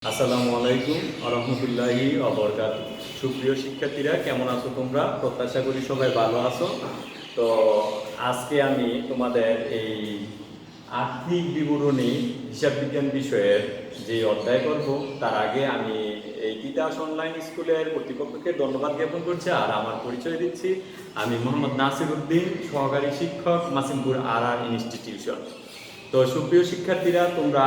আসসালামু আলাইকুম আরহামতুল্লাহি অবরকাত। সুপ্রিয় শিক্ষার্থীরা, কেমন আছো তোমরা? প্রত্যাশা করি সবাই ভালো আছো। তো আজকে আমি তোমাদের এই আর্থিক বিবরণী হিসাব বিজ্ঞান বিষয়ের যে অধ্যায় করব, তার আগে আমি এই তিতাস অনলাইন স্কুলের কর্তৃপক্ষকে ধন্যবাদ জ্ঞাপন করছি আর আমার পরিচয় দিচ্ছি। আমি মোহাম্মদ নাসির উদ্দিন, সহকারী শিক্ষক, মাসিমপুর আর ইনস্টিটিউশন। তো সুপ্রিয় শিক্ষার্থীরা, তোমরা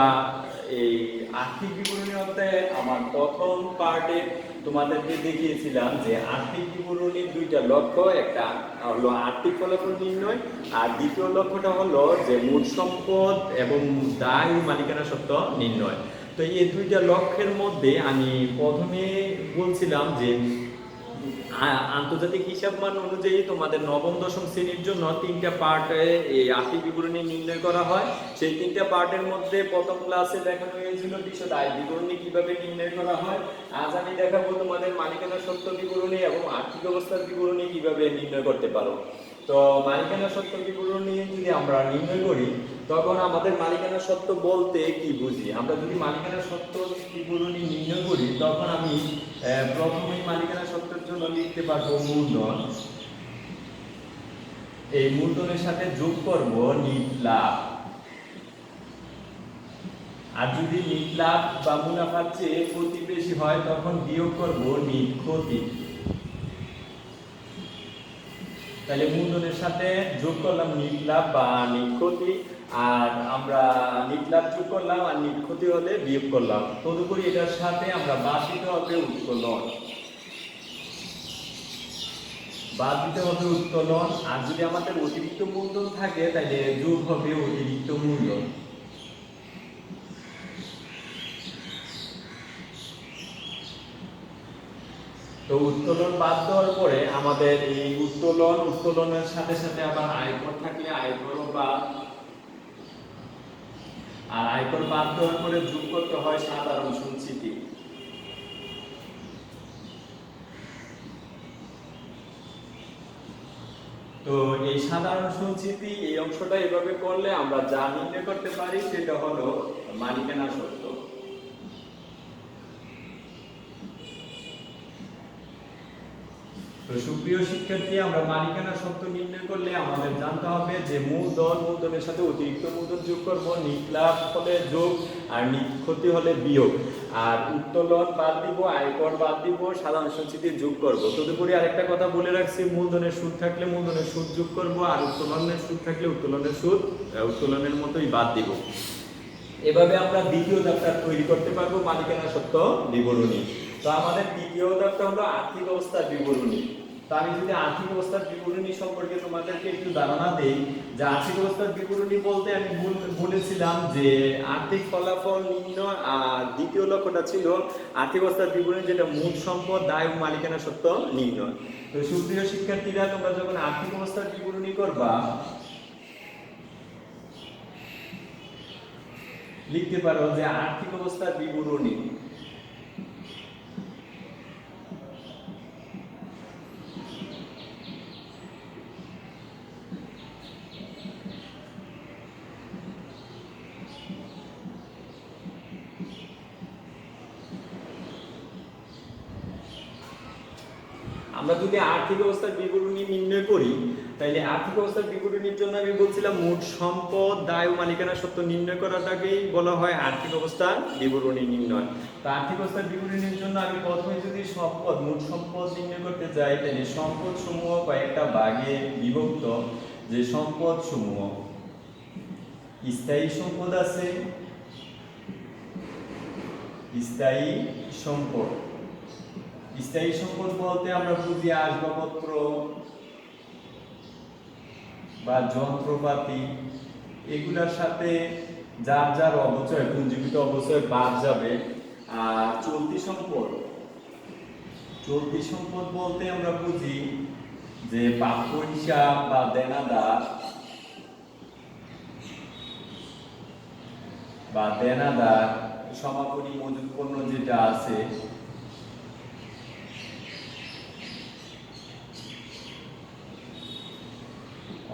এই আর্থিক বিবরণী অধ্যায়ে আমার প্রথম পার্টে তোমাদেরকে দেখিয়েছিলাম যে আর্থিক বিবরণীর দুইটা লক্ষ্য, একটা হলো আর্থিক ফলাফল নির্ণয় আর দ্বিতীয় লক্ষ্যটা হলো যে মোট সম্পদ এবং দায় ও মালিকানা সত্ত্ব নির্ণয়। তো এই দুইটা লক্ষ্যের মধ্যে আমি প্রথমে বলছিলাম যে আন্তর্জাতিক হিসাব মান অনুযায়ী তোমাদের নবম দশম শ্রেণীর জন্য তিনটা পার্টে এই আর্থিক বিবরণী নির্ণয় করা হয়। সেই তিনটা পার্টের মধ্যে প্রথম ক্লাসে দেখানো হয়েছিল বিশদ আয় বিবরণী কিভাবে নির্ণয় করা হয়। আজ আমি দেখাবো তোমাদের মালিকানা সত্ত্ব বিবরণী এবং আর্থিক অবস্থার বিবরণী কিভাবে নির্ণয় করতে পারো। তো মালিকানা সত্ত্ব বিবরণী যদি আমরা নির্ণয় করি, তখন আমাদের মালিকানা সত্ত্ব বলতে কি বুঝি? আমরা যদি মালিকানা সত্ত্ব বিবরণী নির্ণয় করি, তখন আমি প্রথমেই মালিকানা সত্ত্বের জন্য লিখতে পারবো মূলধন। এই মূলধনের সাথে যোগ করব নিট লাভ। আর যদি নিট লাভ বা মুনাফার চেয়ে ক্ষতি বেশি হয়, তখন বিয়োগ করব নিট ক্ষতি। তাহলে মূলধনের সাথে যোগ করলাম নিট লাভ বা নিট ক্ষতি, আর আমরা নিট লাভ যোগ করলাম আর নিট ক্ষতি হলে বিয়োগ করলাম। তদুপরি এটার সাথে আমরা বাদ দিতে হবে উত্তোলন, বাদ দিতে হবে উত্তোলন। আর যদি আমাদের অতিরিক্ত মূলধন থাকে, তাহলে যোগ হবে অতিরিক্ত মূলধন। তো উত্তোলন বাদ দেওয়ার পরে আমাদের এই উত্তোলনের সাথে সাথে আবার আয়কর থাকলে আয়করও বাদ, আর আয়কর বাদ দেওয়ার পরে যোগ করতে হয় সাধারণ সঞ্চিতি। তো এই সাধারণ সঞ্চিতি এই অংশটা এভাবে করলে আমরা যা নির্ণয় করতে পারি সেটা হলো মালিকানা সত্ত্ব। তো সুপ্রিয় শিক্ষার্থী, আমরা মালিকানা সত্ত্ব নির্ণয় করলে আমাদের জানতে হবে যে মূলধনের সাথে অতিরিক্ত মূলধন যোগ করব, নিট লাভ হলে যোগ আর নিট ক্ষতি হলে বিয়োগ, আর উত্তোলন বাদ দিব, আয়কর বাদ দিব, সাধারণ সঞ্চিতি যোগ করব। তদুপরি আরেকটা কথা বলে রাখছি, মূলধনের সুদ থাকলে মূলধনের সুদ যোগ করব, আর উত্তোলনের সুদ থাকলে উত্তোলনের সুদ উত্তোলনের মতোই বাদ দিব। এভাবে আমরা দ্বিতীয় ধাপটা তৈরি করতে পারবো মালিকানা সত্ত্ব বিবরণী। তো আমাদের দ্বিতীয় ধাপটা হলো আর্থিক অবস্থার বিবরণী। তো আমি যদি আর্থিক অবস্থার বিবরণী সম্পর্কে তোমাদেরকে একটু ধারণা দেই, যে আর্থিক অবস্থার বিবরণী বলতে আমি বলেছিলাম যে আর্থিক ফলাফল নির্ণয়, আর দ্বিতীয় লক্ষ্যটা ছিল আর্থিক অবস্থার বিবরণী, যেটা মোট সম্পদ, দায় ও মালিকানা সত্ত্ব নির্ণয়। তো সুপ্রিয় শিক্ষার্থীরা, তোমরা যখন আর্থিক অবস্থার বিবরণী করবা, লিখতে পারো যে আর্থিক অবস্থার বিবরণী আমরা যদি আর্থিক অবস্থার বিবরণী নির্ণয় করি, তাহলে আর্থিক অবস্থার বিবরণীর জন্য আমি বলছিলাম মোট সম্পদ, দায় ও মালিকানা সত্ত্ব নির্ণয় করাটাকেই বলা হয় আর্থিক অবস্থার বিবরণী নির্ণয়। তো আর্থিক অবস্থার বিবরণীর জন্য আমি প্রথমে যদি মোট সম্পদ নির্ণয় করতে যাই, তাহলে সম্পদ সমূহ কয়েকটা ভাগে বিভক্ত। যে সম্পদ সমূহ, স্থায়ী সম্পদ আছে, স্থায়ী সম্পদ। স্থায়ী সম্পদ বলতে আমরা বুঝি আসবাবপত্র বা যন্ত্রপাতি, এগুলোর সাথে যার যার অবচয়, পুঞ্জীভূত অবচয় বাদ যাবে। আর চলতি সম্পদ বলতে আমরা বুঝি যে প্রাপ্য হিসাব বা দেনাদার সমাপনী মজুত পণ্য যেটা আছে,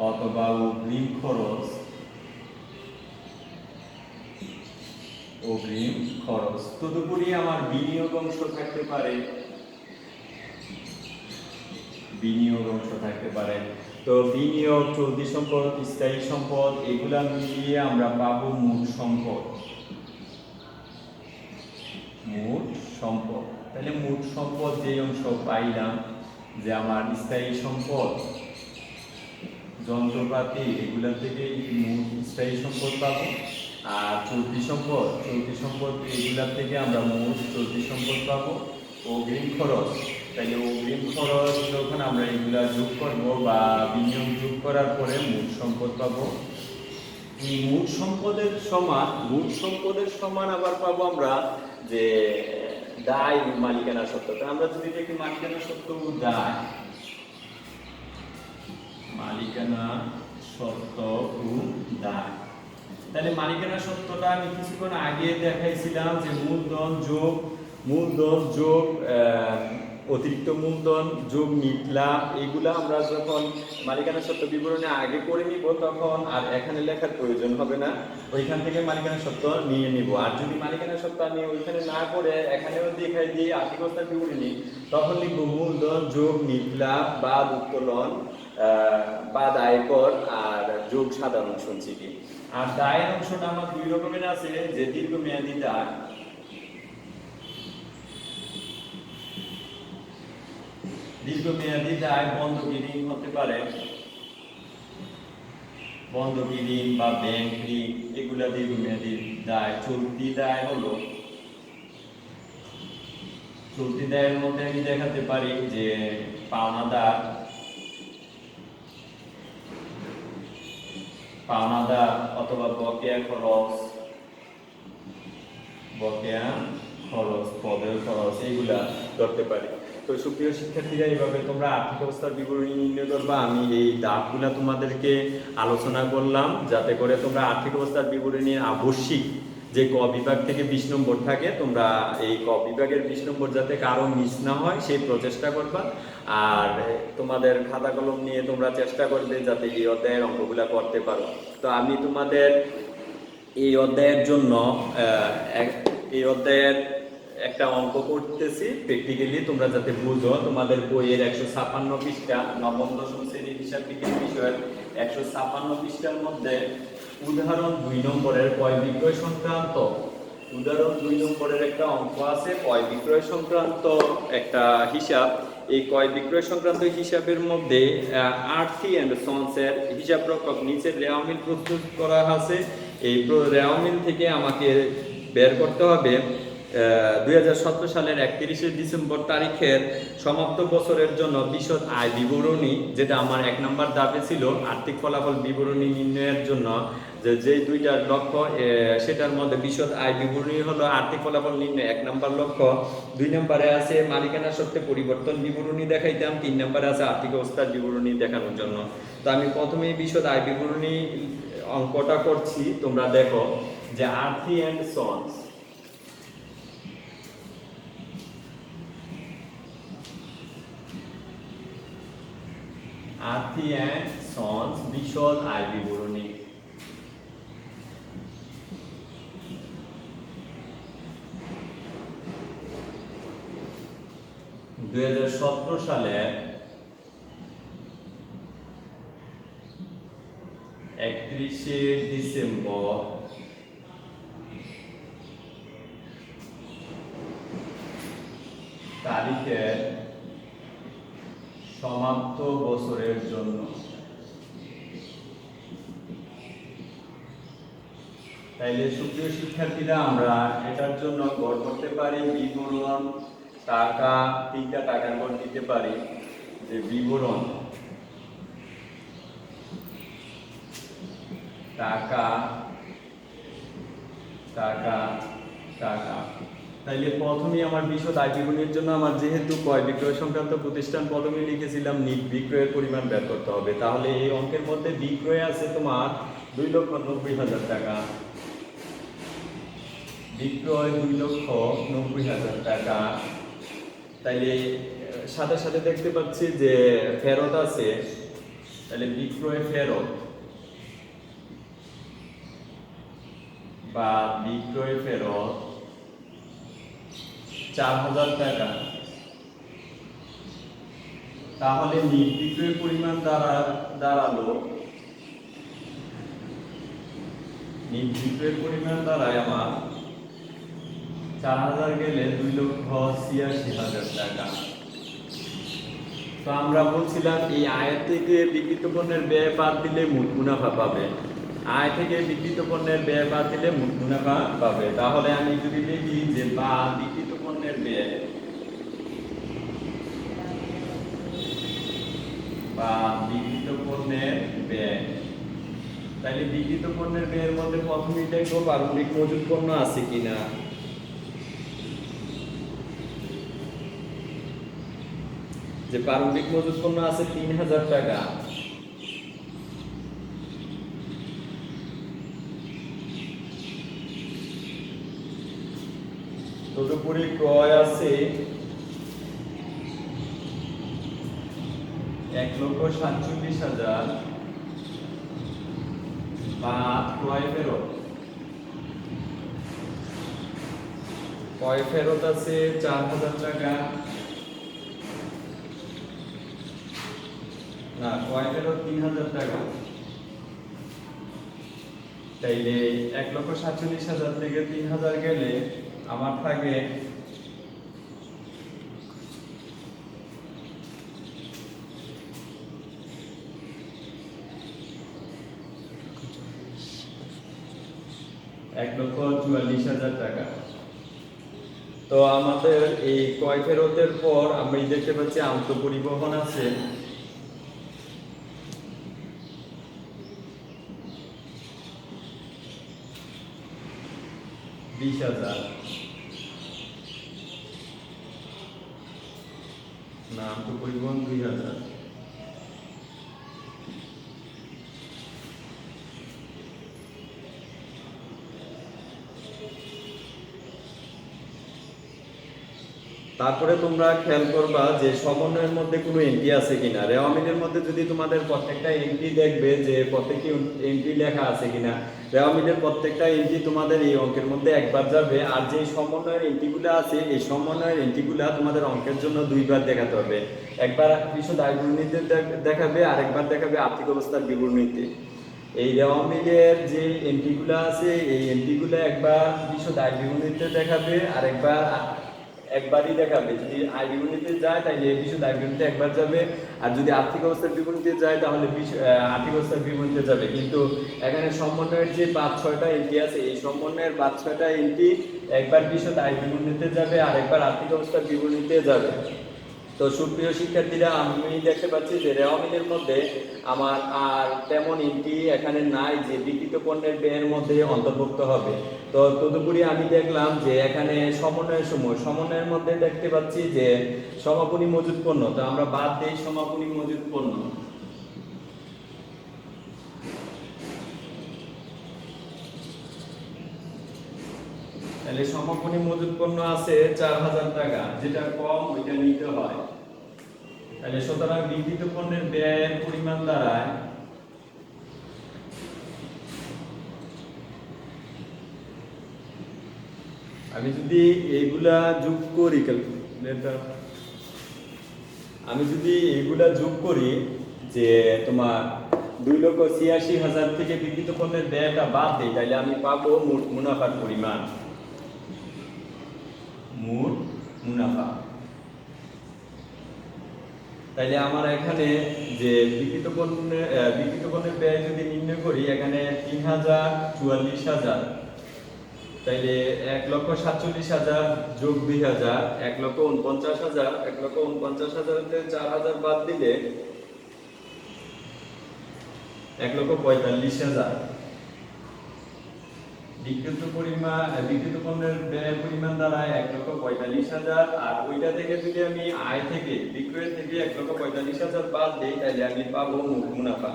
অথবা অগ্রিম খরচ, অগ্রিম খরচ। তদুপরি আমার বিনিয়োগ অংশ থাকতে পারে, বিনিয়োগ অংশ থাকতে পারে। তো বিনিয়োগ, চলতি সম্পদ, স্থায়ী সম্পদ এগুলা মিলিয়ে আমরা পাবো মোট সম্পদ। মোট সম্পদ, তাহলে মোট সম্পদ যে অংশ পাইলাম যে আমার স্থায়ী সম্পদ, যন্ত্রপাতি এগুলা থেকে মোট স্থায়ী সম্পদ পাবো। আর চলতি সম্পদ এগুলা থেকে আমরা মোট চলতি সম্পদ পাবো। অগ্রিম খরচ, তাইলে অগ্রিম খরচ যখন আমরা এগুলা যোগ করবো বা বিনিয়োগ যোগ করার পরে মোট সম্পদ পাবো। এই মোট সম্পদের সমান আবার পাবো আমরা যে দায় মালিকানা সত্ত্ব। আমরা যদি দেখি মালিকানা সত্ত্ব দায়, মালিকানা সত্ত্ব ও দায়, তাহলে মালিকানা সত্ত্বটা আমি কিছুক্ষণ আগে দেখাইছিলাম যে মূলধন যোগ অতিরিক্ত মূলধন যোগ নিট লাভ, এগুলা আমরা যখন মালিকানা সত্ত্ব বিবরণী আগে করে নিব তখন আর এখানে লেখার প্রয়োজন হবে না, ওইখান থেকে মালিকানা সত্ত্ব নিয়ে নিব। আর যদি মালিকানা সত্ত্ব আমি ওইখানে না করে এখানেও দেখাই দিয়ে আর্থিক অবস্থার বিবরণী, তখন লিখব মূলধন যোগ নিট লাভ বাদ উত্তোলন বাদ আয়কর আর যোগ সাধারণ সঞ্চিতি। আর দায়ের অংশটা আমার দুই রকমের আছে, যে দীর্ঘমেয়াদী দায়, দীর্ঘমেয়াদী দায় বন্ধকি ঋণ হতে পারে, বন্ধকি ঋণ বা ব্যাংক ঋণ, এগুলা দীর্ঘমেয়াদী দায়। চলতি দায় হলো, চলতি দায়ের মধ্যে আমি দেখাতে পারি যে পাওনাদার অথবা বকেয়া খরচ, পদের খরচ, এইগুলা ধরতে পারি। তো সুপ্রিয় শিক্ষার্থীরা, এইভাবে তোমরা আর্থিক অবস্থার বিবরণী নির্ণয় করবা। আমি এই ধাপগুলা তোমাদেরকে আলোচনা করলাম যাতে করে তোমরা আর্থিক অবস্থার বিবরণীর আবশ্যিক যে ক বিভাগ থেকে 20 নম্বর থাকে, তোমরা এই ক বিভাগের 20 নম্বর যাতে কারো মিস না হয় সেই প্রচেষ্টা করবা। আর তোমাদের খাতা কলম নিয়ে তোমরা চেষ্টা করবে যাতে এই অধ্যায়ের অঙ্কগুলা করতে পারো। তো আমি তোমাদের এই অধ্যায়ের জন্য এই অধ্যায়ের একটা অঙ্ক করতেছি প্র্যাকটিক্যালি, তোমরা যাতে বুঝো। তোমাদের বইয়ের 156 পৃষ্ঠা, নবম দশম শ্রেণীর হিসাব বিজ্ঞান বিষয়ের 156 পৃষ্ঠার মধ্যে উদাহরণ 2 নম্বরের ক্রয় বিক্রয় সংক্রান্ত, উদাহরণ 2 নম্বরের একটা অঙ্ক আছে, ক্রয় বিক্রয় সংক্রান্ত একটা হিসাব। এই ক্রয় বিক্রয় সংক্রান্ত হিসাবের মধ্যে আর্থি এন্ড সন্সের হিসাব রক্ষক নিচের রেওয়া মিল প্রস্তুত করা আছে। এই রেওয়া মিল থেকে আমাকে বের করতে হবে 2017 সালের 31 ডিসেম্বর তারিখের সমাপ্ত বছরের জন্য বিশদ আয় বিবরণী, যেটা আমার 1 নম্বর দাবি ছিল আর্থিক ফলাফল বিবরণী নির্ণয়ের জন্য। যে দুইটার লক্ষ্য, সেটার মধ্যে বিশদ আয় বিবরণী হলো আর্থিক ফলাফল নির্ণয় 1 নম্বর লক্ষ্য। 2 নম্বরে আছে মালিকানা সত্ত্বে পরিবর্তন বিবরণী দেখাইতাম, 3 নম্বরে আছে আর্থিক অবস্থার বিবরণী দেখানোর জন্য। তো আমি প্রথমেই বিশদ আয় বিবরণী অঙ্কটা করছি, তোমরা দেখো যে আর্থি and sons, Arthi and sons বিশদ আয় বিবরণী। সালে 31 ডিসেম্বর তারিখের সমাপ্ত বছরের জন্য তাইলে সুপ্রিয় শিক্ষার্থীরা, আমরা এটার জন্য গড় করতে পারি বিবরণ টাকা, 3টা টাকার গড় দিতে পারি যে বিবরণ টাকা টাকা টাকা। তাইলে প্রথমেই আমার বিশদ আয় বিবরণীর জন্য আমার যেহেতু ক্রয় বিক্রয় সংক্রান্ত প্রতিষ্ঠান প্রথমে লিখেছিলাম, নিট বিক্রয়ের পরিমাণ বের করতে হবে। তাহলে এই অঙ্কের মধ্যে বিক্রয় আছে তোমার 2,90,000 টাকা, বিক্রয় 2,90,000 টাকা। তাইলে সাথে সাথে দেখতে পাচ্ছি যে ফেরত আছে, তাহলে বিক্রয় ফেরত বা বিক্রয় ফেরত 4,000 টাকা, তাহলে বিক্রয় পরিমাণ দাঁড়ালো বিক্রয়ের পরিমাণ দাঁড়ায় আমার 4,000 গেলে 2,86,000 টাকা। তো আমরা বলছিলাম এই আয় থেকে বিক্রিত পণ্যের ব্যয় বাদ দিলে মোট মুনাফা পাবে। আয় থেকে বিক্রিত পণ্যের ব্যয় বাদ দিলে মোট মুনাফা পাবে। তাহলে আমি যদি দেখি যে বা বিক্রিত পণ্যের ব্যয় বা বিক্রিত পণ্যের ব্যয়, তাহলে বিক্রিত পণ্যের ব্যয়ের মধ্যে প্রথমেই দেখবো প্রারম্ভিক মজুত পণ্য আছে কিনা। যে প্রারম্ভিক মজুত পণ্য আছে 3,000 টাকা, তদুপরি ক্রয় আছে 1,47,000 বা ক্রয় ফেরত আছে 4,000 টাকা, না ক্রয় ফেরত 3,000 টাকা। তাইলে 1,47,000 থেকে 3,000 গেলে আমার থাকে 1,44,000 টাকা। তো আমাদের এই ক্রয় ফেরতের পর আমরা দেখতে পাচ্ছি আন্তঃপরিবহন আছে 20,000, না আন্তঃপরিবহন 2,000। তারপরে তোমরা খেয়াল করবা যে সমন্বয়ের মধ্যে কোনো এন্ট্রি আছে কিনা। রেওয়া মিলের মধ্যে যদি তোমাদের প্রত্যেকটা এন্ট্রি দেখবে যে প্রত্যেকটি এন্ট্রি লেখা আছে কিনা। রেওয়া মিলের প্রত্যেকটা এন্ট্রি তোমাদের এই অঙ্কের মধ্যে একবার যাবে, আর যে সমন্বয়ের এন্ট্রিগুলো আছে এই সমন্বয়ের এন্ট্রিগুলো তোমাদের অঙ্কের জন্য দুইবার দেখাতে হবে। একবার বিশদ আয় বিবরণীতে দেখাবে, আর একবার দেখাবে আর্থিক অবস্থার বিবরণীতে। এই রেওয়া মিলের যে এন্ট্রিগুলো আছে এই এন্ট্রিগুলো একবার বিশদ আয় বিবরণীতে দেখাবে, আর একবারই দেখাবে। যদি আয় বিবরণীতে যায় তাহলে বিশদ আয় বিবরণীতে একবার যাবে, আর যদি আর্থিক অবস্থার বিবরণীতে যায় তাহলে আর্থিক অবস্থার বিবরণীতে যাবে। কিন্তু এখানে সমন্বয়ের যে 5-6টা এন্ট্রি আছে এই সমন্বয়ের 5-6টা এন্ট্রি একবার বিশদ আয় বিবরণীতে যাবে, আর একবার আর্থিক অবস্থার বিবরণীতে যাবে। তো সুপ্রিয় শিক্ষার্থীরা, আমি দেখতে পাচ্ছি যে রেওয়া মিলের মধ্যে আমার আর তেমন এন্ট্রি এখানে নাই যে বিক্রিত পণ্যের ব্যয়ের মধ্যে অন্তর্ভুক্ত হবে। তো তদুপরি আমি দেখলাম যে এখানে সমন্বয়ের মধ্যে দেখতে পাচ্ছি যে সমাপনী মজুত পণ্য, তো আমরা বাদ দিই সমাপনী মজুত পণ্য। তাহলে সমাপনী মজুত পণ্য আছে 4,000 টাকা, যেটা কম ওইটা নিতে হয়। তাহলে সুতরাং বিক্রিত পণ্যের ব্যয়ের পরিমাণ দাঁড়ায় আমি যদি এগুলা যোগ করি যে তোমার 2,86,000 থেকে বিক্রিত পণ্যের ব্যয়টা বাদ দিই, তাহলে আমি পাবো মোট মুনাফার পরিমাণ। মোট মুনাফা, তাইলে আমার এখানে যে বিক্রিত পণ্যের ব্যয় যদি নির্ণয় করি, এখানে 3,44,000, তাইলে 1,47,000 যোগ 2,000 1,49,000, 1,49,000 4,000 বাদ দিলে 1,45,000। বিক্রিত পণ্যের ব্যয়ের পরিমাণ দাঁড়ায় 1,45,000, আর ওইটা থেকে যদি আমি আয় থেকে বিক্রয় থেকে 1,45,000 বাদ দিই, তাহলে আমি পাবো মোট মুনাফা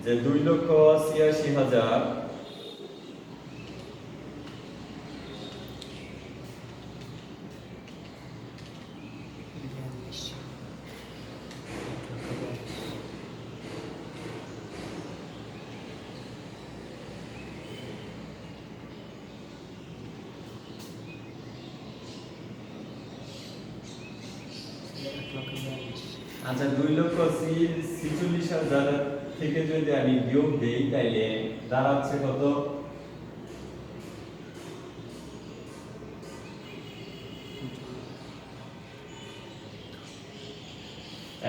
যে 2,86,000 2,86,000 আচ্ছা 2,46,000 থেকে যদি আমি বিয়োগ দেই তাইলে দাঁড়াচ্ছে কত?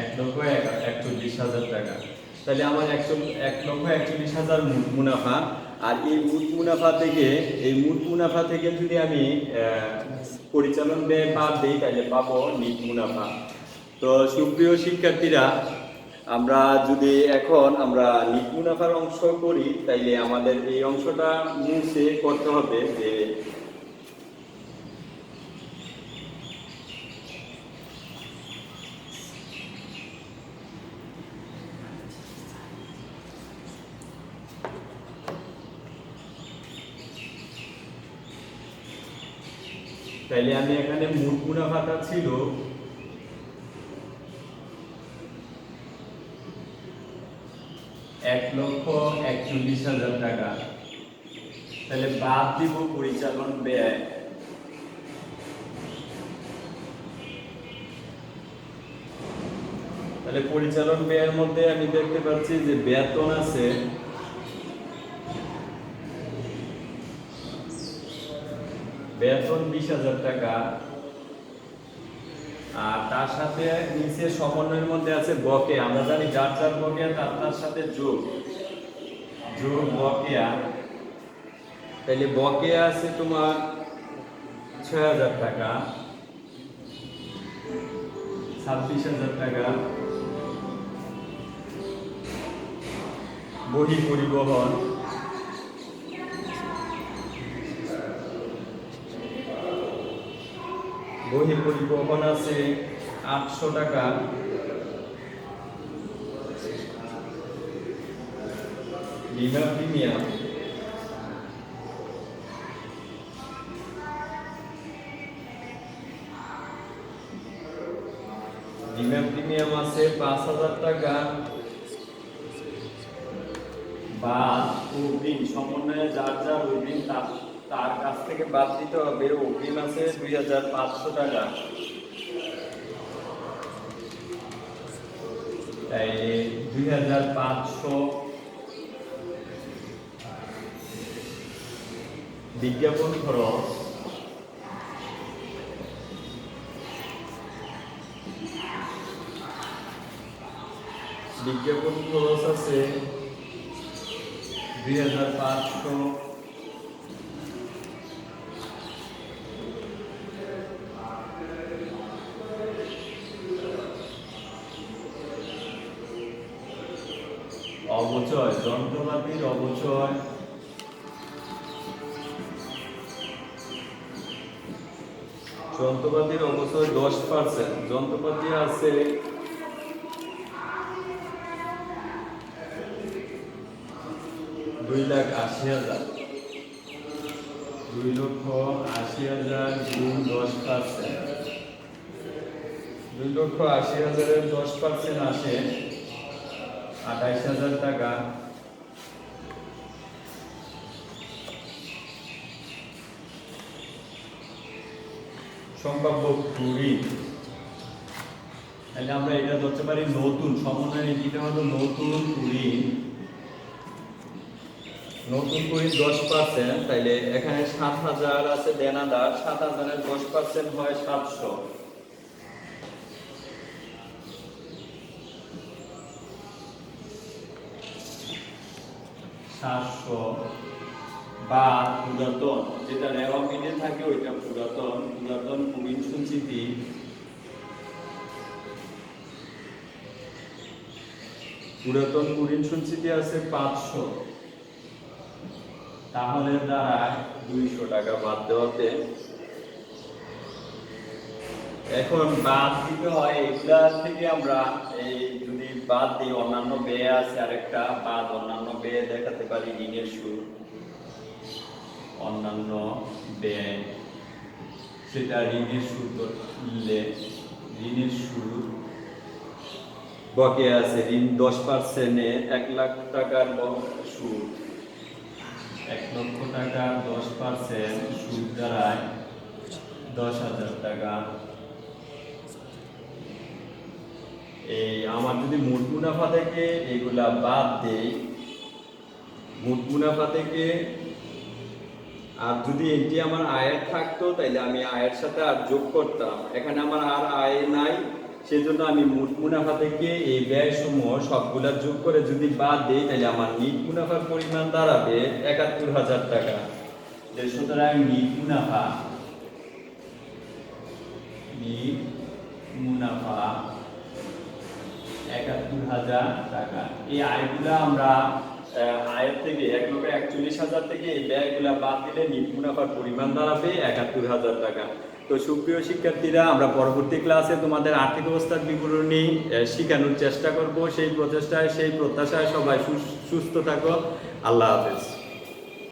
1,41,000 টাকা। তাহলে আমার 1,41,000 মুনাফা। আর এই মোট মুনাফা থেকে যদি আমি পরিচালন ব্যয় বাদ দিই তাহলে পাবো নিট মুনাফা। তো সুপ্রিয় শিক্ষার্থীরা, আমরা যদি এখন নিট মুনাফার অংশ করি তাইলে আমাদের এই অংশটা মুছে করতে হবে যে তাইলে আমি এখানে মোট মুনাফাটা ছিল 1,41,000 টাকা। তাহলে বাদ দিব পরিচালন ব্যয়। তাহলে পরিচালন ব্যয়ের মধ্যে আমি দেখতে পাচ্ছি যে বেতন আছে, বেতন 20,000 টাকা। আর তার সাথে নিচে সমন্বয়ের মধ্যে আছে বকেয়া। আমরা জানি যার যার বকেয়া তার সাথে যোগ বকেয়া। তাহলে বকেয়া আছে তোমার 6,000 টাকা, 26,000 টাকা। বহি পরিবহন আছে 800 টাকা। বীমা প্রিমিয়াম আছে 5,000 টাকা। বাদ অগ্রিম, সমন্বয়ে যার যার অগ্রিম তার কাছ থেকে বাদ দিতে হবে। অগ্রিম আছে 2,500 টাকা। তাই 2,500। বিজ্ঞাপন খরচ আছে 2,500। অবচয়, যন্ত্রপাতির অবচয় যন্ত্রপাতির অবচয় 10%। যন্ত্রপাতি আছে 2,80,000। 2,80,000 গুণ 10%। 2,80,000 10% আসে 28,000 টাকা। সম্ভাব্য ঋণ, তাহলে আমরা এটা ধরতে পারি নতুন। সমন্বয় দিতে হলো নতুন ঋণ। নতুন ঋণ 10%। তাইলে এখানে 7,000 আছে দেনাদার। 7,000-এর 10% হয় 700। বা পুরাতন, যেটা রেওয়া মিলে থাকে ওইটা পুরাতন ঋণ সঞ্চিতি। পুরাতন ঋণ সঞ্চিতি আছে 500। তাহলে দ্বারা 200 টাকা বাদ দেওয়াতে এখন বাদ দিতে হয়। এগুলা থেকে আমরা এই যদি বাদ দিই, অন্যান্য ব্যয় আছে আরেকটা বাদ। অন্যান্য ব্যয় দেখাতে পারি ঋণের সুদ, অন্যান্য ব্যয়, সেটা ঋণের সুদ তুললে ঋণের সুদ বকেয়া আছে। ঋণ 10%-এ 1 লাখ টাকার সুদ। 1 লক্ষ টাকার 10% সুদ দাঁড়ায় 10,000 টাকা। এই আমার যদি মোট মুনাফা থেকে এগুলা বাদ দেই, মোট মুনাফা থেকে আর যদি এটি আমার আয়ের থাকতো তাইলে আমি আয়ের সাথে আর যোগ করতাম। এখানে আমার আর আয় নাই, সেজন্য আমি মোট মুনাফা থেকে এই ব্যয় সমূহ সবগুলা যোগ করে যদি বাদ দিই তাহলে আমার নিট মুনাফার পরিমাণ দাঁড়াবে ৭১,০০০ টাকা। সুতরাং নিট মুনাফা ৭১,০০০ টাকা। এই আয়গুলা আমরা আয়ের থেকে ১,৪১,০০০ থেকে এই ব্যয়গুলা বাদ দিলে নিট মুনাফার পরিমাণ দাঁড়াবে ৭১,০০০ টাকা। তো সুপ্রিয় শিক্ষার্থীরা, আমরা পরবর্তী ক্লাসে তোমাদের আর্থিক অবস্থার বিবরণী শেখানোর চেষ্টা করব। সেই প্রচেষ্টায়, সেই প্রত্যাশায় সবাই সুস্থ থাকো। আল্লাহ হাফেজ।